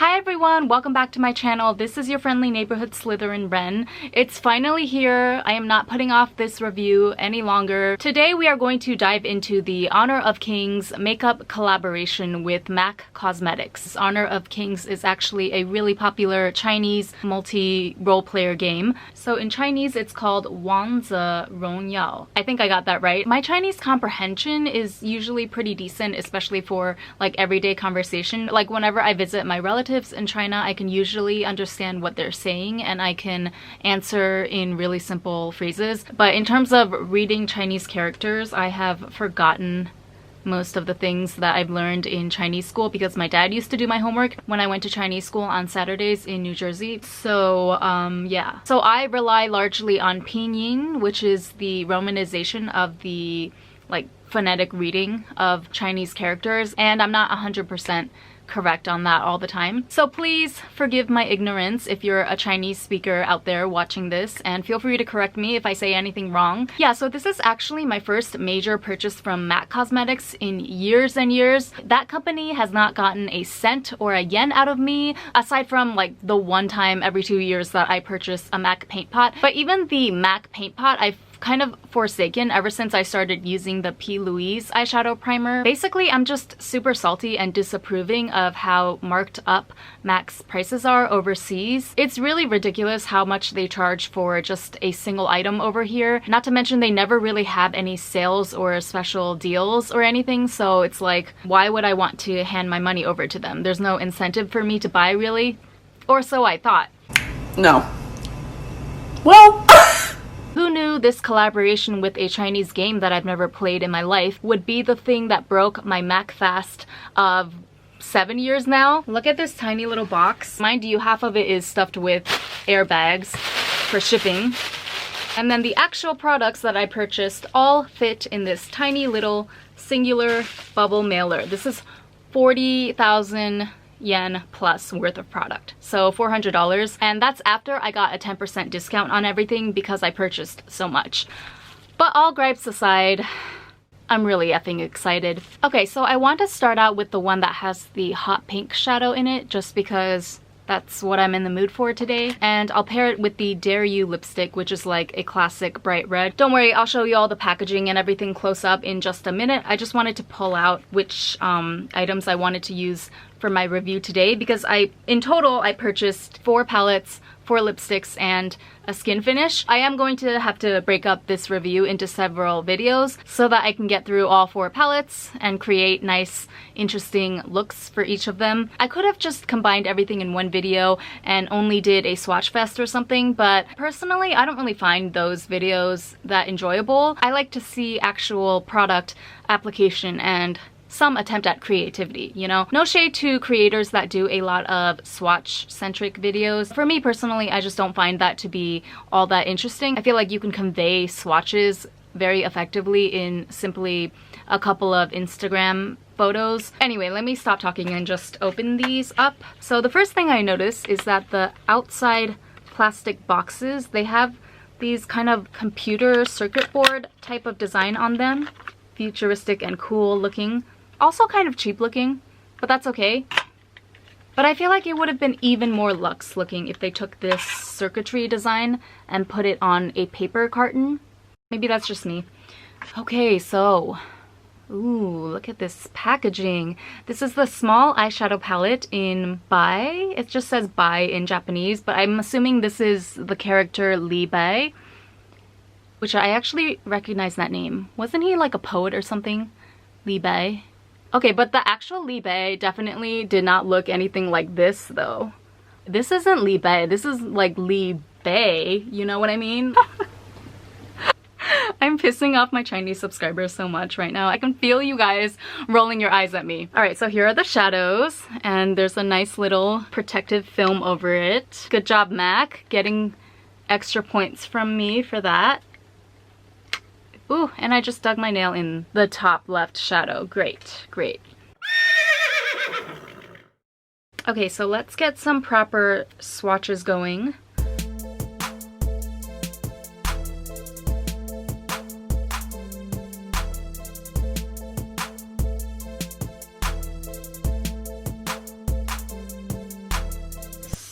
Hi everyone, welcome back to my channel. This is your friendly neighborhood Slytherin Ren. It's finally here. I am not putting off this review any longer. Today we are going to dive into the Honor of Kings makeup collaboration with MAC Cosmetics. Honor of Kings is actually a really popular Chinese multi-role player game. So in Chinese it's called王者荣耀. I think I got that right. My Chinese comprehension is usually pretty decent, especially for like everyday conversation. Like whenever I visit my relatives in China, I can usually understand what they're saying and I can answer in really simple phrases. But in terms of reading Chinese characters, I have forgotten most of the things that I've learned in Chinese school because my dad used to do my homework when I went to Chinese school on Saturdays in New Jersey. So yeah. So I rely largely on pinyin, which is the romanization of the like phonetic reading of Chinese characters, and I'm not 100% correct on that all the time. So please forgive my ignorance if you're a Chinese speaker out there watching this, and feel free to correct me if I say anything wrong. Yeah, so this is actually my first major purchase from MAC Cosmetics in years and years. That company has not gotten a cent or a yen out of me, aside from like the one time every 2 years that I purchase a MAC paint pot. But even the MAC paint pot, I've kind of forsaken ever since I started using the P. Louise eyeshadow primer. Basically, I'm just super salty and disapproving of how marked up MAC's prices are overseas. It's really ridiculous how much they charge for just a single item over here. Not to mention they never really have any sales or special deals or anything, so it's like, why would I want to hand my money over to them? There's no incentive for me to buy, really. Or so I thought. No. Well... Who knew this collaboration with a Chinese game that I've never played in my life would be the thing that broke my MAC fast of 7 years now? Look at this tiny little box. Mind you, half of it is stuffed with airbags for shipping. And then the actual products that I purchased all fit in this tiny little singular bubble mailer. This is 40,000 yen plus worth of product, so $400, and that's after I got a 10% discount on everything because I purchased so much. But all gripes aside, I'm really effing excited. Okay, so I want to start out with the one that has the hot pink shadow in it, just because that's what I'm in the mood for today. And I'll pair it with the Dare You lipstick, which is like a classic bright red. Don't worry, I'll show you all the packaging and everything close up in just a minute. I just wanted to pull out which items I wanted to use for my review today, because in total I purchased 4 palettes, 4 lipsticks, and a skin finish. I am going to have to break up this review into several videos so that I can get through all 4 palettes and create nice, interesting looks for each of them. I could have just combined everything in one video and only did a swatch fest or something, but personally I don't really find those videos that enjoyable. I like to see actual product application and some attempt at creativity, you know? No shade to creators that do a lot of swatch-centric videos. For me personally, I just don't find that to be all that interesting. I feel like you can convey swatches very effectively in simply a couple of Instagram photos. Anyway, let me stop talking and just open these up. So the first thing I noticed is that the outside plastic boxes, they have these kind of computer circuit board type of design on them. Futuristic and cool looking. Also kind of cheap looking, but that's okay. But I feel like it would have been even more luxe looking if they took this circuitry design and put it on a paper carton. Maybe that's just me. Okay, so, ooh, look at this packaging. This is the small eyeshadow palette in Bai. It just says Bai in Japanese, but I'm assuming this is the character Li Bai, which I actually recognize that name. Wasn't he like a poet or something? Li Bai. Okay, but the actual Li Bai definitely did not look anything like this though. This isn't Li Bai, this is like Li Bei, you know what I mean? I'm pissing off my Chinese subscribers so much right now. I can feel you guys rolling your eyes at me. Alright, so here are the shadows, and there's a nice little protective film over it. Good job, MAC, getting extra points from me for that. Ooh, and I just dug my nail in the top left shadow. Great, great. Okay, so let's get some proper swatches going.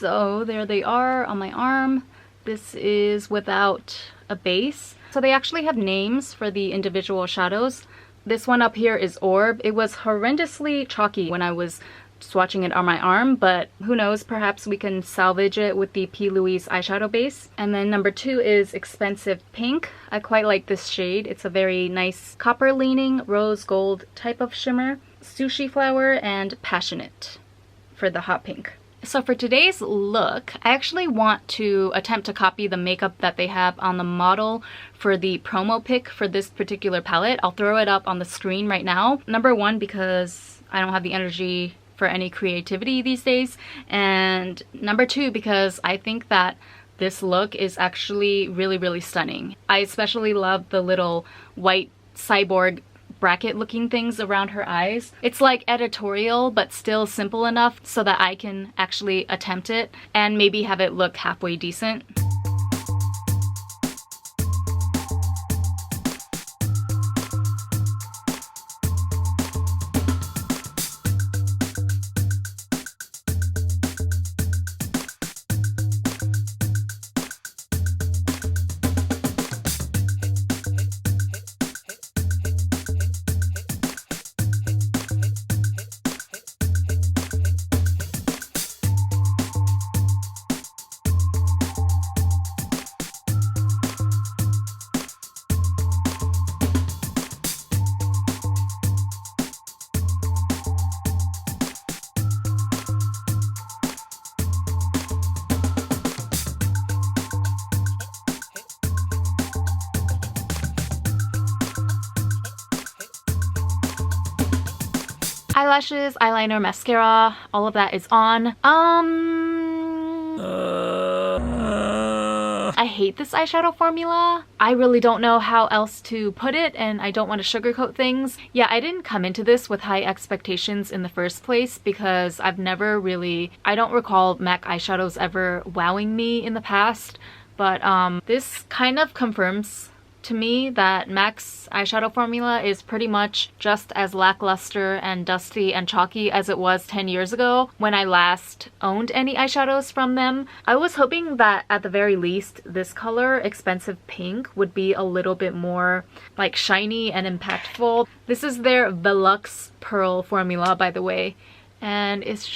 So there they are on my arm. This is without a base. So they actually have names for the individual shadows. This one up here is Orb. It was horrendously chalky when I was swatching it on my arm, but who knows, perhaps we can salvage it with the P. Louise eyeshadow base. And then number 2 is Expensive Pink. I quite like this shade. It's a very nice copper leaning rose gold type of shimmer. Sushi Flower and Passionate for the hot pink. So for today's look, I actually want to attempt to copy the makeup that they have on the model for the promo pic for this particular palette. I'll throw it up on the screen right now. Number 1, because I don't have the energy for any creativity these days. And number 2, because I think that this look is actually really, really stunning. I especially love the little white cyborg bracket looking things around her eyes. It's like editorial but still simple enough so that I can actually attempt it and maybe have it look halfway decent. Eyelashes, eyeliner, mascara, all of that is on. I hate this eyeshadow formula. I really don't know how else to put it, and I don't want to sugarcoat things. Yeah, I didn't come into this with high expectations in the first place because I don't recall MAC eyeshadows ever wowing me in the past, but this kind of confirms to me that MAC's eyeshadow formula is pretty much just as lackluster and dusty and chalky as it was 10 years ago when I last owned any eyeshadows from them. I was hoping that at the very least this color, Expensive Pink, would be a little bit more like shiny and impactful. This is their Velux Pearl formula, by the way, and it's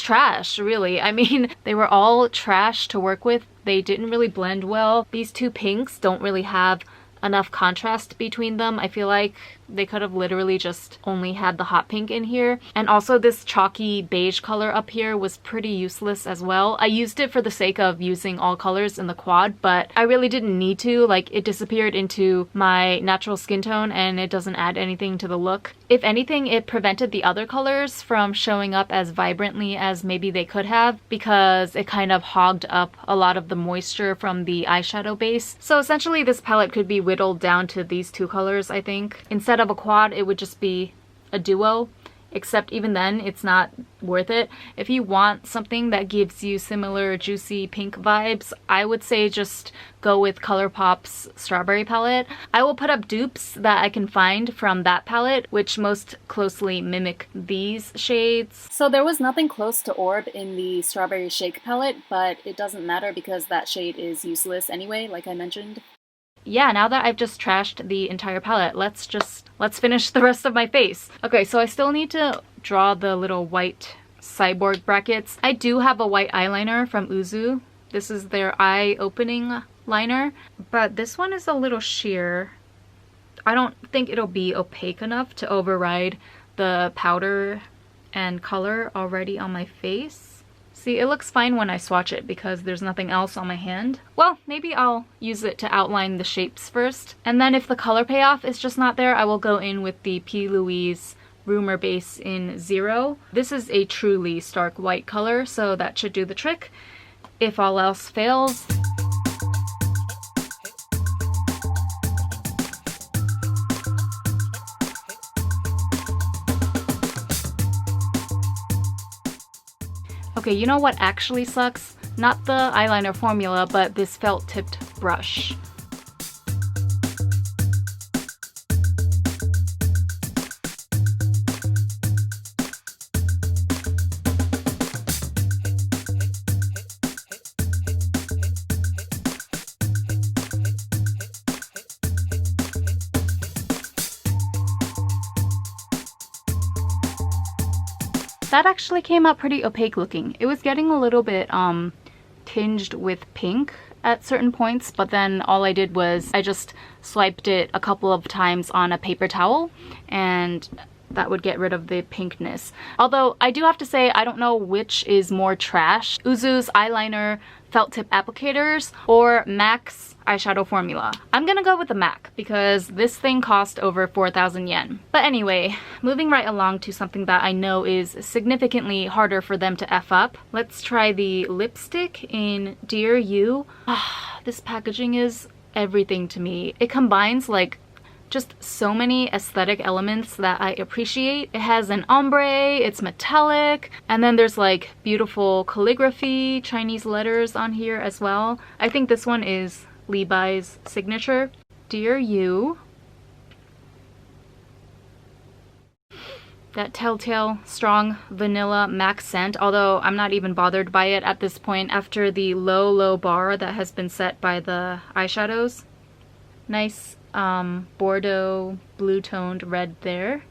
trash, really. I mean, they were all trash to work with. They didn't really blend well. These two pinks don't really have enough contrast between them. I feel like they could have literally just only had the hot pink in here. And also this chalky beige color up here was pretty useless as well. I used it for the sake of using all colors in the quad, but I really didn't need to. Like, it disappeared into my natural skin tone and it doesn't add anything to the look. If anything, it prevented the other colors from showing up as vibrantly as maybe they could have because it kind of hogged up a lot of the moisture from the eyeshadow base. So essentially this palette could be whittled down to these two colors, I think. Instead of a quad, it would just be a duo, except even then it's not worth it. If you want something that gives you similar juicy pink vibes, I would say just go with ColourPop's Strawberry palette. I will put up dupes that I can find from that palette, which most closely mimic these shades. So there was nothing close to Orb in the Strawberry Shake palette, but it doesn't matter because that shade is useless anyway, like I mentioned. Yeah, now that I've just trashed the entire palette, let's finish the rest of my face. Okay, so I still need to draw the little white cyborg brackets. I do have a white eyeliner from Uzu. This is their eye opening liner, but this one is a little sheer. I don't think it'll be opaque enough to override the powder and color already on my face. See, it looks fine when I swatch it because there's nothing else on my hand. Well, maybe I'll use it to outline the shapes first. And then if the color payoff is just not there, I will go in with the P. Louise Rumor Base in 0. This is a truly stark white color, so that should do the trick. If all else fails, okay, you know what actually sucks? Not the eyeliner formula, but this felt tipped brush. That actually came out pretty opaque looking. It was getting a little bit tinged with pink at certain points, but then all I did was I just swiped it a couple of times on a paper towel and that would get rid of the pinkness. Although I do have to say, I don't know which is more trash, Uzu's eyeliner felt tip applicators or MAC's eyeshadow formula. I'm gonna go with the MAC because this thing cost over 4,000 yen. But anyway, moving right along to something that I know is significantly harder for them to F up. Let's try the lipstick in Dear You. This packaging is everything to me. It combines like just so many aesthetic elements that I appreciate. It has an ombre, it's metallic, and then there's like beautiful calligraphy, Chinese letters on here as well. I think this one is Li Bai's signature. Dear You. That telltale strong vanilla MAC scent, although I'm not even bothered by it at this point after the low bar that has been set by the eyeshadows. Nice Bordeaux blue toned red there.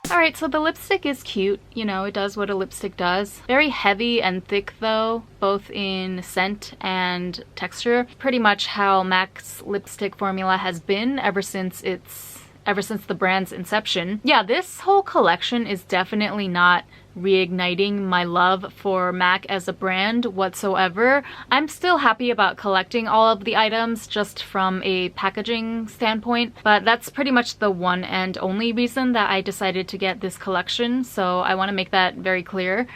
Alright, so the lipstick is cute, you know, it does what a lipstick does. Very heavy and thick though, both in scent and texture. Pretty much how MAC's lipstick formula has been ever since the brand's inception. Yeah, this whole collection is definitely not reigniting my love for MAC as a brand whatsoever. I'm still happy about collecting all of the items just from a packaging standpoint, but that's pretty much the one and only reason that I decided to get this collection, so I want to make that very clear.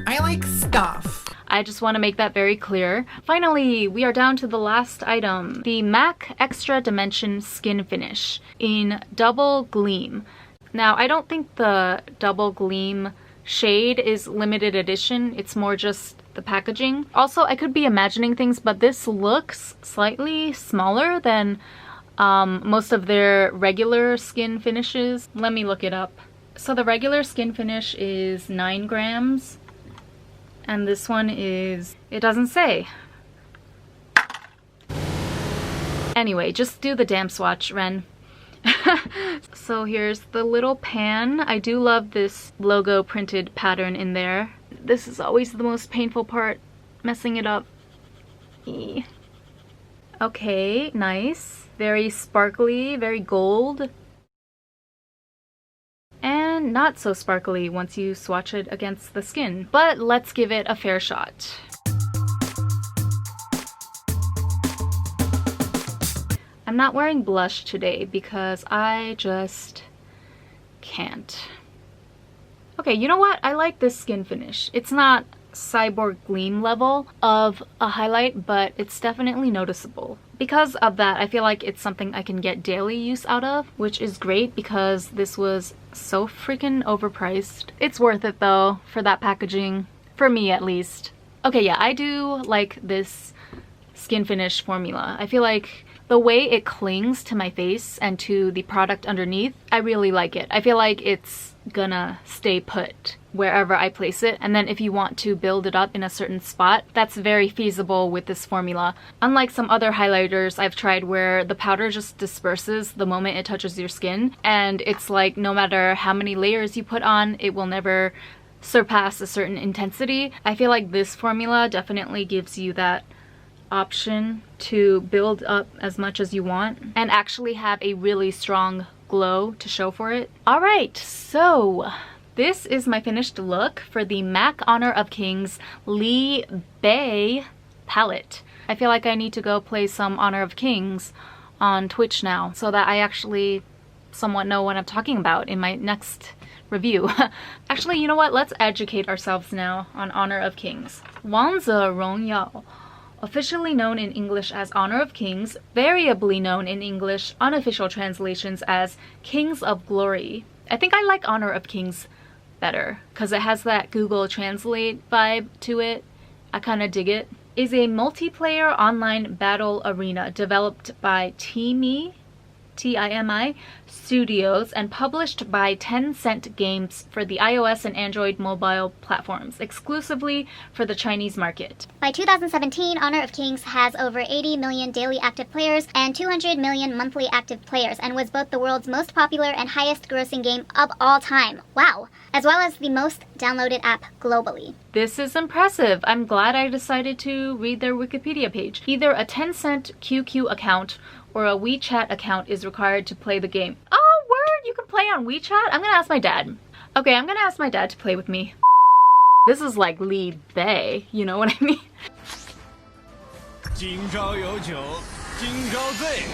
I like stuff. I just want to make that very clear. Finally, we are down to the last item. The MAC Extra Dimension Skin Finish in Double Gleam. Now, I don't think the Double Gleam shade is limited edition. It's more just the packaging. Also, I could be imagining things, but this looks slightly smaller than most of their regular skin finishes. Let me look it up. So the regular skin finish is 9 grams. And this one is, it doesn't say. Anyway, just do the damn swatch, Ren. So here's the little pan. I do love this logo printed pattern in there. This is always the most painful part, messing it up. Okay, nice. Very sparkly, very gold. And not so sparkly once you swatch it against the skin. But let's give it a fair shot. I'm not wearing blush today because I just can't. Okay, you know what? I like this skin finish. It's not Cyborg Gleam level of a highlight, but it's definitely noticeable. Because of that, I feel like it's something I can get daily use out of, which is great because this was so freaking overpriced. It's worth it though, for that packaging. For me at least. Okay, yeah, I do like this skin finish formula. I feel like the way it clings to my face and to the product underneath, I really like it. I feel like it's gonna stay put wherever I place it, and then if you want to build it up in a certain spot, that's very feasible with this formula. Unlike some other highlighters I've tried where the powder just disperses the moment it touches your skin, and it's like no matter how many layers you put on, it will never surpass a certain intensity. I feel like this formula definitely gives you that option to build up as much as you want and actually have a really strong glow to show for it. Alright, so this is my finished look for the MAC Honor of Kings LI BAI palette. I feel like I need to go play some Honor of Kings on Twitch now so that I actually somewhat know what I'm talking about in my next review. Actually, you know what? Let's educate ourselves now on Honor of Kings.王者荣耀. Officially known in English as Honor of Kings, variably known in English unofficial translations as Kings of Glory. I think I like Honor of Kings better because it has that Google Translate vibe to it. I kind of dig it. Is a multiplayer online battle arena developed by Teamy TIMI Studios and published by Tencent Games for the iOS and Android mobile platforms, exclusively for the Chinese market. By 2017, Honor of Kings has over 80 million daily active players and 200 million monthly active players, and was both the world's most popular and highest grossing game of all time. Wow! As well as the most downloaded app globally. This is impressive. I'm glad I decided to read their Wikipedia page. Either a Tencent QQ account or a WeChat account is required to play the game. Oh, word! You can play on WeChat? I'm gonna ask my dad. Okay, I'm gonna ask my dad to play with me. This is like Li Bei, you know what I mean? 今朝有酒今朝醉